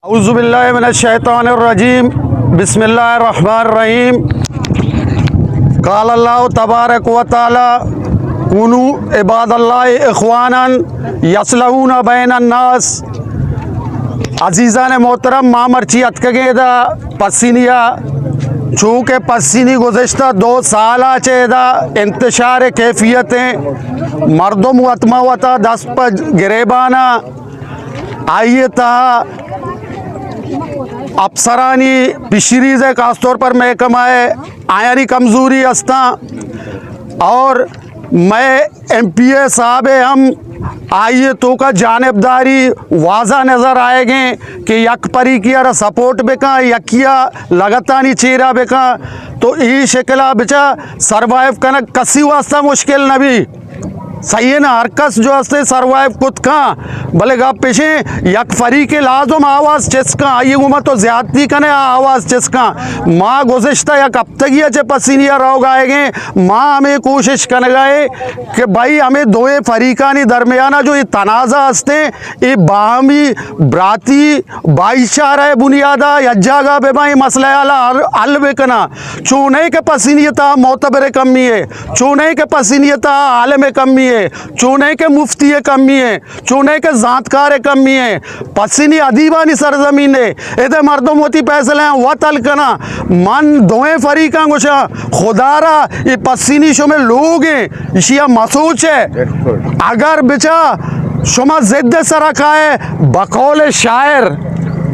औज़ुबिल्लाहि मिनश्शैतानिर्रजीम बिस्मिल्लाहिर्रहमानिर्रहीम क़ाल अल्लाहु तबारक व तआला कुनू इबादल्लाहि इख़वानन यसलहून बैनन नास। अजीज़ान मोहतरम मामरची अतकगेदा पसीनिया चूँकि पसीनी गुज़श्ता 2 साल चेदा इंतशार कैफियतें मरदम वतमवता दस्त पर गिरेबाना आइए ता अफसरानी फिशरीज़ है, ख़ासतौर पर महकमा आयानी कमज़ोरी हस्ता और मैं MPA साहब हम आइए तो का जानबदारी वाजा नज़र आएंगे कि यक परी किया सपोर्ट बेका यकिया लगातानी चेहरा बेका तो ये शिकला बिचा सर्वाइव करना कसी वास्ता मुश्किल नबी सही है ना। हरकस जो हस्ते सर्वाइव खुद का भले गा पेशे यक फरी के लाजम आवाज़ चेस्का ये उम्र तो ज़्यादती कने आवाज़ चेस्का माँ गुज़श्ता यक अब तक ही अच्छे पसीनिया रहो गाएंगे माँ हमें कोशिश करने गए कि भाई हमें दोए फरीकानी दरमियाना जो ये तनाज़ा हस्ते ये बाहमी ब्राती भाईचारा बुनियादा यज्जागा बेबाई मसला हल बेकना चूने के पसीनियता मोतबर कमी है, चूने के पसीनियता आलम कमी है, चूने के मुफ्ती कमी है, चूने के ज़ातकार कमी है, पसीनी अदीबानी सरजमीन है इधर मर्दों मोती फैसले हैं वह तल कना मन दोए फरीका गुशा खुदारा ये पसीनी शो में लोग हैं इशिया मसूच है अगर बिचा शुमा जिद्द सरका है बकौल शायर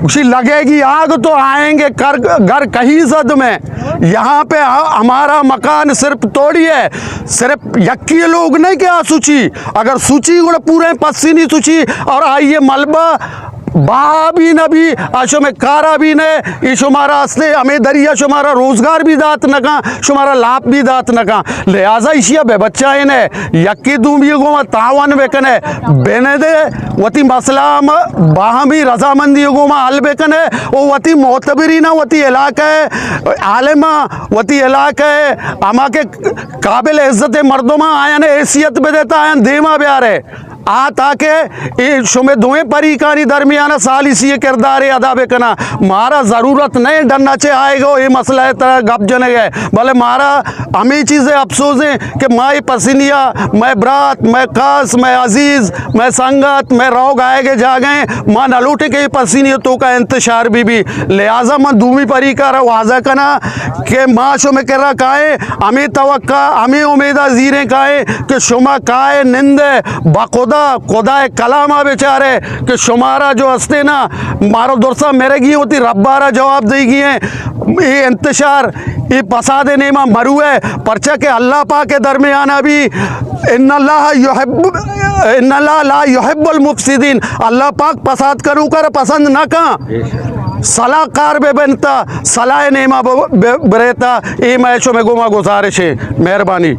उसी लगेगी आग तो आएंगे कर घर कहीं जद में। यहाँ पे हमारा मकान सिर्फ तोड़ी है सिर्फ यक्की लोग नहीं क्या सूची अगर सूची गुड़ पूरे पसीनी सूची और आइए मलबा बा भी नबी आशो में कारा भी ने ये शुमारा हस्ते हमें दरिया शुमारा रोजगार भी दात नका शुमारा लाभ भी दात नका लिहाजा इशिया बे बच्चा ने यक्की दूम ये गो तावन बेकने बेने दे वती मसला बाहमी रजामंदी गो हल बेकने वो वती मोतबरी ना वती इलाका है आलिमा वती इलाका है अमा के काबिल इज्जत मर्दों में आया ने हैसियत में देता है देमा ब्यार है आ ताकि शुमे दोए परीकानी दरमियाना साल इसी किरदार अदा बेकना मारा ज़रूरत नहीं डरना चे आएगा ये मसला है तरह गप जने गए भले मारा हमें चीज़ें अफसोस हैं कि माई पसीनिया मैं ब्रात मैं कास मैं अजीज़ मैं संगत मैं रोग आएगे जा गए माँ नलूटे के पसीनियतों का इंतशार भी लिहाजा मैं दूमी परी का वाजा कना कि माँ शुमे कर रहा काए हमें तवक्का हमें उम्मीदा जीरें काए कि शुमा काए निंदे बखुदा खुदा कलामा बेचारे कि शुमारा जो हस्ते ना मारो दुरसा मेरे की होती रब्बारा जवाब देगी है ये इंतशार ये पसाद नेमा मरू है परचा के अल्लाह पाक के दरमियाना भी इन्नल्लाह ला युहिब्बुल मुफसिदीन अल्लाह पाक पसाद करूँ कर पसंद ना का सलाहकार बे बनता सलाह नेमा बरेता ये मैचों में गुमा गुजारिश है। मेहरबानी।